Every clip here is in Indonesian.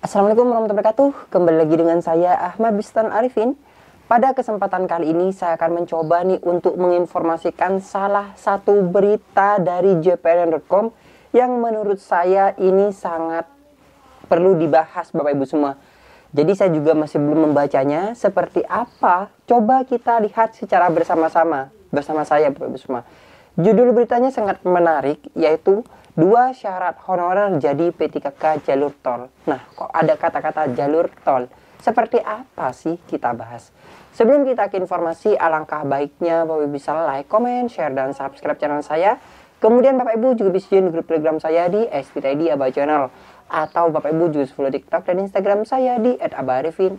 Assalamualaikum warahmatullahi wabarakatuh. Kembali lagi dengan saya Ahmad Bistan Arifin. Pada kesempatan kali ini saya akan mencoba nih untuk menginformasikan salah satu berita dari jpnn.com yang menurut saya ini sangat perlu dibahas Bapak Ibu semua. Jadi saya juga masih belum membacanya. Seperti apa? Coba kita lihat secara bersama-sama bersama saya Bapak Ibu semua. Judul beritanya sangat menarik, yaitu 2 syarat honorer jadi P3K jalur tol. Nah, kok ada kata-kata jalur tol? Seperti apa sih kita bahas? Sebelum kita ke informasi, alangkah baiknya Bapak Ibu bisa like, comment, share, dan subscribe channel saya. Kemudian Bapak Ibu juga bisa join grup Telegram saya di SPTID Aba Channel. Atau Bapak Ibu juga follow TikTok dan Instagram saya di @abarifin_.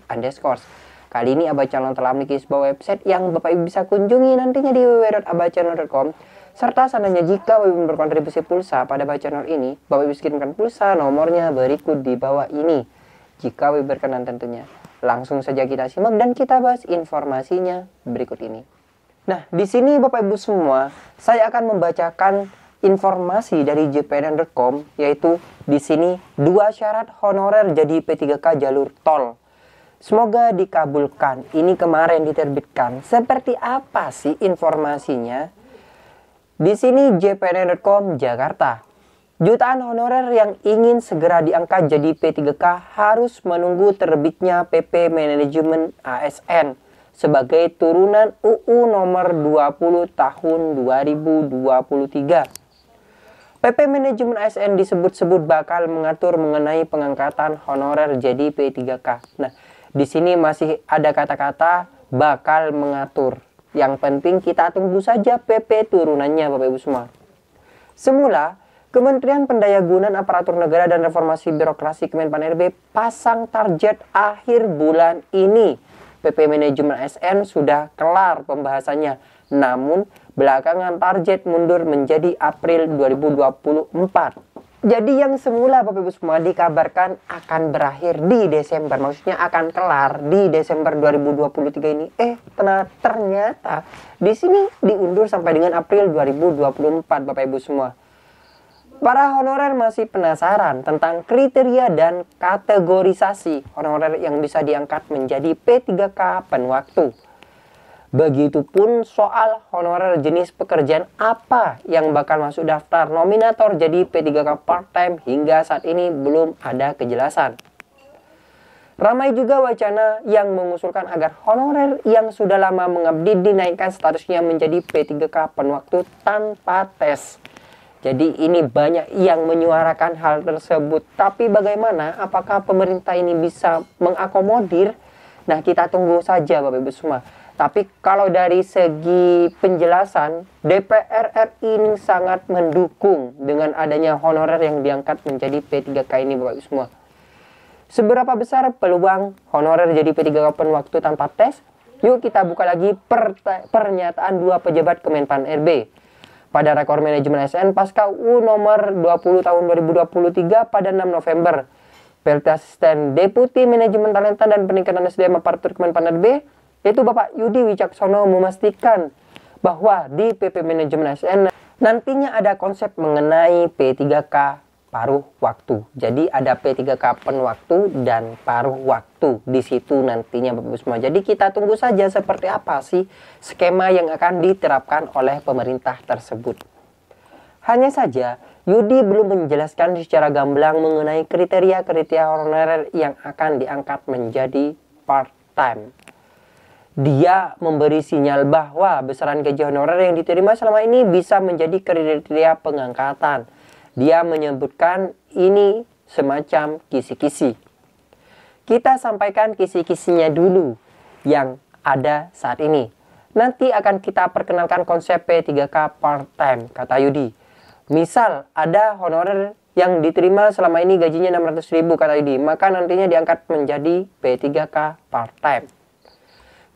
Kali ini Aba Channel telah memiliki sebuah website yang Bapak Ibu bisa kunjungi nantinya di www.abachannel.com. Serta seandainya jika Bapak Ibu berkontribusi pulsa pada Aba Channel ini, Bapak Ibu bisa kirimkan pulsa, nomornya berikut di bawah ini. Jika Bapak Ibu berkenan tentunya. Langsung saja kita simak dan kita bahas informasinya berikut ini. Nah, di sini Bapak Ibu semua, saya akan membacakan informasi dari jpnn.com, yaitu di sini 2 syarat honorer jadi P3K jalur tol. Semoga dikabulkan. Ini kemarin diterbitkan. Seperti apa sih informasinya? Di sini jpnn.com Jakarta. Jutaan honorer yang ingin segera diangkat jadi P3K harus menunggu terbitnya PP Manajemen ASN sebagai turunan UU nomor 20 tahun 2023. PP Manajemen ASN disebut-sebut bakal mengatur mengenai pengangkatan honorer jadi P3K. Nah, di sini masih ada kata-kata bakal mengatur. Yang penting kita tunggu saja PP turunannya Bapak Ibu semua. Semula, Kementerian Pendayagunaan Aparatur Negara dan Reformasi Birokrasi Kemenpan RB pasang target akhir bulan ini. PP Manajemen ASN sudah kelar pembahasannya. Namun, belakangan target mundur menjadi April 2024. Jadi yang semula Bapak Ibu semua dikabarkan akan berakhir di Desember, maksudnya akan kelar di Desember 2023 ini. Ternyata di sini diundur sampai dengan April 2024 Bapak Ibu semua. Para honorer masih penasaran tentang kriteria dan kategorisasi honorer yang bisa diangkat menjadi P3K penuh waktu. Begitupun soal honorer jenis pekerjaan apa yang bakal masuk daftar nominator jadi P3K part-time hingga saat ini belum ada kejelasan. Ramai juga wacana yang mengusulkan agar honorer yang sudah lama mengabdi dinaikkan statusnya menjadi P3K penuh waktu tanpa tes. Jadi ini banyak yang menyuarakan hal tersebut. Tapi bagaimana? Apakah pemerintah ini bisa mengakomodir? Nah, kita tunggu saja Bapak Ibu semua. Tapi kalau dari segi penjelasan, DPR RI ini sangat mendukung dengan adanya honorer yang diangkat menjadi P3K ini Bapak Ibu semua. Seberapa besar peluang honorer jadi P3K penuh waktu tanpa tes? Yuk kita buka lagi pernyataan 2 pejabat Kemenpan RB. Pada rekor manajemen ASN pasca UU nomor 20 tahun 2023 pada 6 November. PLT Asisten Deputi Manajemen Talenta dan Peningkatan SDM Aparatur Kemenpan RB, yaitu Bapak Yudi Wicaksono memastikan bahwa di PP Manajemen ASN nantinya ada konsep mengenai P3K paruh waktu. Jadi ada P3K penuh waktu dan paruh waktu di situ nantinya Bapak Ibu semua. Jadi kita tunggu saja seperti apa sih skema yang akan diterapkan oleh pemerintah tersebut. Hanya saja Yudi belum menjelaskan secara gamblang mengenai kriteria-kriteria honorer yang akan diangkat menjadi part-time. Dia memberi sinyal bahwa besaran gaji honorer yang diterima selama ini bisa menjadi kriteria pengangkatan. Dia menyebutkan ini semacam kisi-kisi. Kita sampaikan kisi-kisinya dulu yang ada saat ini. Nanti akan kita perkenalkan konsep P3K part-time, kata Yudi. Misal ada honorer yang diterima selama ini gajinya 600.000, kata Yudi. Maka nantinya diangkat menjadi P3K part-time.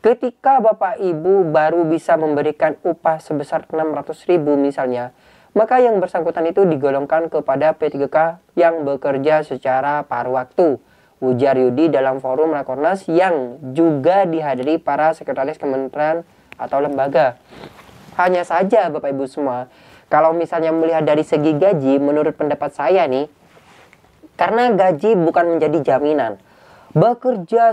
Ketika Bapak Ibu baru bisa memberikan upah sebesar 600.000 misalnya, maka yang bersangkutan itu digolongkan kepada P3K yang bekerja secara paruh waktu. Ujar Yudi dalam forum Rakornas yang juga dihadiri para sekretaris kementerian atau lembaga. Hanya saja Bapak Ibu semua, kalau misalnya melihat dari segi gaji, menurut pendapat saya nih, karena gaji bukan menjadi jaminan. Bekerja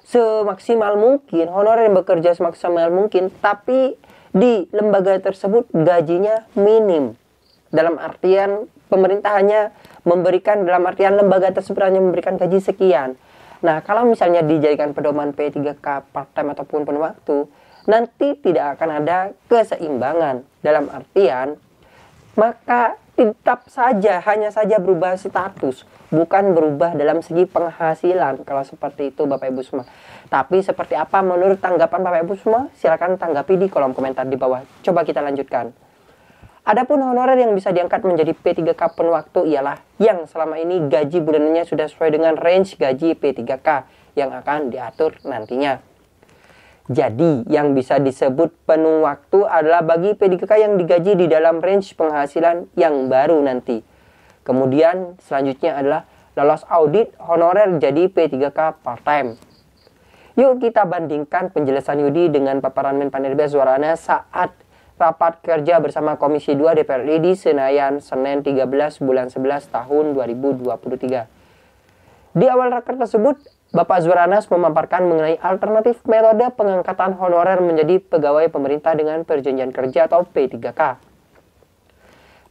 semaksimal mungkin, honorer yang bekerja semaksimal mungkin, tapi di lembaga tersebut gajinya minim. Dalam artian pemerintah hanya memberikan, dalam artian lembaga tersebut hanya memberikan gaji sekian. Nah, kalau misalnya dijadikan pedoman P3K part-time ataupun penuh waktu, nanti tidak akan ada keseimbangan. Dalam artian, maka tetap saja, hanya saja berubah status, bukan berubah dalam segi penghasilan. Kalau seperti itu Bapak Ibu semua. Tapi seperti apa menurut tanggapan Bapak Ibu semua? Silakan tanggapi di kolom komentar di bawah. Coba kita lanjutkan. Adapun honorer yang bisa diangkat menjadi P3K penuh waktu ialah yang selama ini gaji bulanannya sudah sesuai dengan range gaji P3K yang akan diatur nantinya. Jadi, yang bisa disebut penuh waktu adalah bagi P3K yang digaji di dalam range penghasilan yang baru nanti. Kemudian, selanjutnya adalah lolos audit honorer jadi P3K part-time. Yuk kita bandingkan penjelasan Yudi dengan paparan Menpan RB Azwarana saat rapat kerja bersama Komisi 2 DPR RI di Senayan, Senin 13 bulan 11 tahun 2023. Di awal raker tersebut, Bapak Azwaranas memaparkan mengenai alternatif metode pengangkatan honorer menjadi pegawai pemerintah dengan perjanjian kerja atau P3K.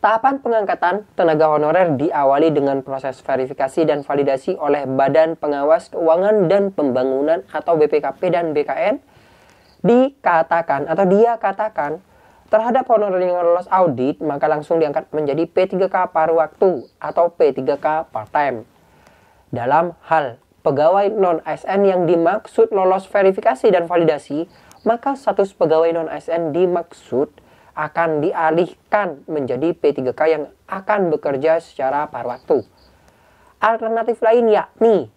Tahapan pengangkatan tenaga honorer diawali dengan proses verifikasi dan validasi oleh Badan Pengawas Keuangan dan Pembangunan atau BPKP dan BKN. Dia katakan terhadap honorer yang lolos audit, maka langsung diangkat menjadi P3K paruh waktu atau P3K part-time. Dalam hal pegawai non-ASN yang dimaksud lolos verifikasi dan validasi, maka status pegawai non-ASN dimaksud akan dialihkan menjadi P3K yang akan bekerja secara paruh waktu. Alternatif lain yakni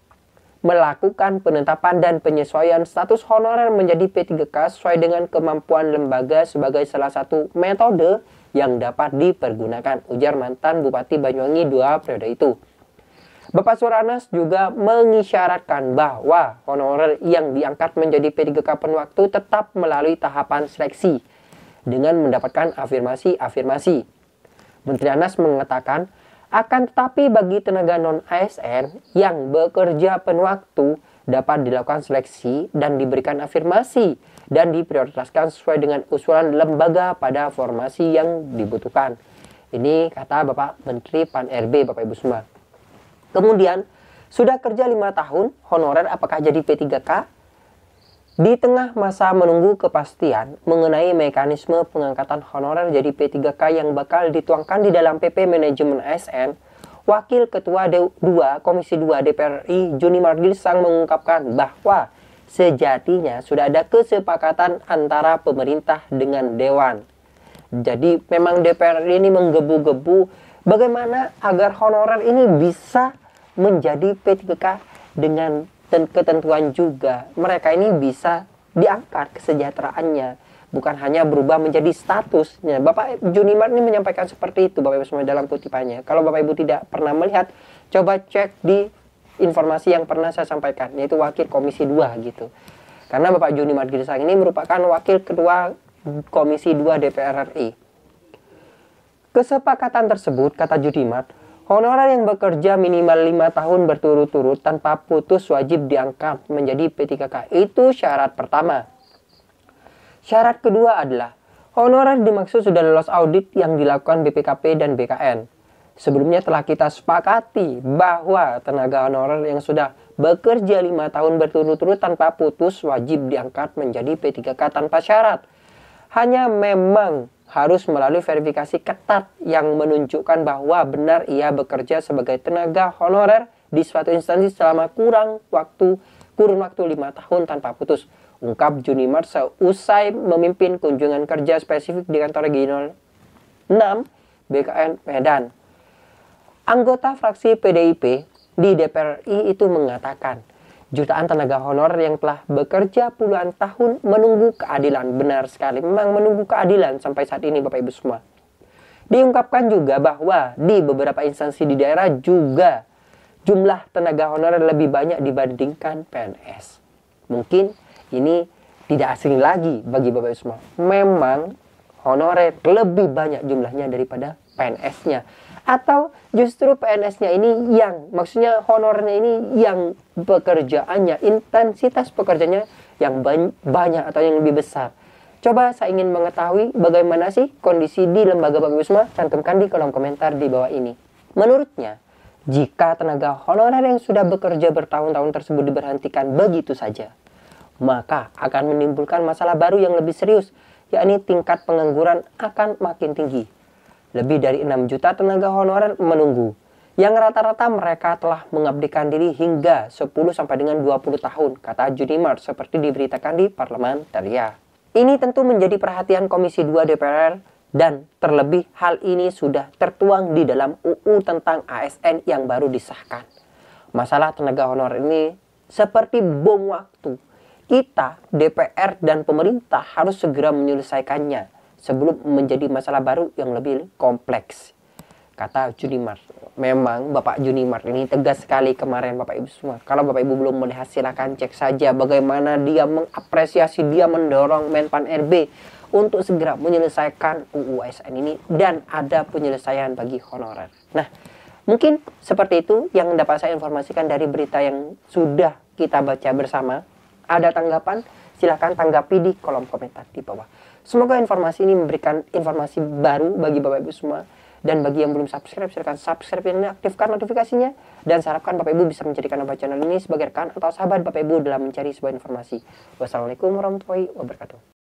melakukan penetapan dan penyesuaian status honorer menjadi P3K sesuai dengan kemampuan lembaga sebagai salah satu metode yang dapat dipergunakan, ujar mantan Bupati Banyuwangi 2 periode itu. Bapak Azwaranas juga mengisyaratkan bahwa honorer yang diangkat menjadi P3K penuh waktu tetap melalui tahapan seleksi dengan mendapatkan afirmasi. Menteri Anas mengatakan, akan tetapi bagi tenaga non-ASN yang bekerja penuh waktu dapat dilakukan seleksi dan diberikan afirmasi dan diprioritaskan sesuai dengan usulan lembaga pada formasi yang dibutuhkan. Ini kata Bapak Menteri Pan RB, Bapak Ibu semua. Kemudian, sudah kerja 5 tahun, honorer apakah jadi P3K? Di tengah masa menunggu kepastian mengenai mekanisme pengangkatan honorer jadi P3K yang bakal dituangkan di dalam PP Manajemen ASN, Wakil Ketua Komisi 2 DPR RI Juni Margirsang mengungkapkan bahwa sejatinya sudah ada kesepakatan antara pemerintah dengan Dewan. Jadi memang DPR RI ini menggebu-gebu bagaimana agar honorer ini bisa menjadi P3K dengan dan ketentuan juga mereka ini bisa diangkat kesejahteraannya, bukan hanya berubah menjadi statusnya. Bapak Junimar ini menyampaikan seperti itu Bapak Ibu semua dalam kutipannya. Kalau Bapak Ibu tidak pernah melihat, coba cek di informasi yang pernah saya sampaikan, yaitu Wakil Komisi 2 gitu. Karena Bapak Junimar Girsang ini merupakan Wakil Ketua Komisi 2 DPR RI. Kesepakatan tersebut, kata Junimar, honorer yang bekerja minimal 5 tahun berturut-turut tanpa putus wajib diangkat menjadi P3K. Itu syarat pertama. Syarat kedua adalah honorer dimaksud sudah lolos audit yang dilakukan BPKP dan BKN. Sebelumnya telah kita sepakati bahwa tenaga honorer yang sudah bekerja 5 tahun berturut-turut tanpa putus wajib diangkat menjadi P3K tanpa syarat. Hanya memang harus melalui verifikasi ketat yang menunjukkan bahwa benar ia bekerja sebagai tenaga honorer di suatu instansi selama kurun waktu 5 tahun tanpa putus, ungkap Junimar seusai memimpin kunjungan kerja spesifik di kantor regional 6 BKN Medan. Anggota fraksi PDIP di DPR RI itu mengatakan, jutaan tenaga honorer yang telah bekerja puluhan tahun menunggu keadilan. Benar sekali, memang menunggu keadilan sampai saat ini Bapak Ibu semua. Diungkapkan juga bahwa di beberapa instansi di daerah juga jumlah tenaga honorer lebih banyak dibandingkan PNS. Mungkin ini tidak asing lagi bagi Bapak Ibu semua. Memang honorer lebih banyak jumlahnya daripada PNS-nya. Atau justru PNS-nya ini yang, maksudnya honornya ini yang pekerjaannya, intensitas pekerjaannya yang banyak atau yang lebih besar. Coba saya ingin mengetahui bagaimana sih kondisi di lembaga Bapak Ibu semua, cantumkan di kolom komentar di bawah ini. Menurutnya, jika tenaga honorer yang sudah bekerja bertahun-tahun tersebut diberhentikan begitu saja, maka akan menimbulkan masalah baru yang lebih serius, yakni tingkat pengangguran akan makin tinggi. Lebih dari 6 juta tenaga honorer menunggu, yang rata-rata mereka telah mengabdikan diri hingga 10 sampai dengan 20 tahun, kata Junimart seperti diberitakan di Parlementaria. Ini tentu menjadi perhatian Komisi 2 DPR dan terlebih hal ini sudah tertuang di dalam UU tentang ASN yang baru disahkan. Masalah tenaga honorer ini seperti bom waktu. Kita, DPR dan pemerintah harus segera menyelesaikannya sebelum menjadi masalah baru yang lebih kompleks, kata Junimart. Memang Bapak Junimart ini tegas sekali kemarin Bapak Ibu semua. Kalau Bapak Ibu belum melihat silahkan cek saja bagaimana dia mengapresiasi, dia mendorong Menpan RB untuk segera menyelesaikan UU ASN ini dan ada penyelesaian bagi honorer. Nah, mungkin seperti itu yang dapat saya informasikan dari berita yang sudah kita baca bersama. Ada tanggapan? Silahkan tanggapi di kolom komentar di bawah. Semoga informasi ini memberikan informasi baru bagi Bapak Ibu semua. Dan bagi yang belum subscribe, silahkan subscribe dan aktifkan notifikasinya. Dan saya harapkan Bapak Ibu bisa menjadikan channel ini sebagai rekan atau sahabat Bapak Ibu dalam mencari sebuah informasi. Wassalamualaikum warahmatullahi wabarakatuh.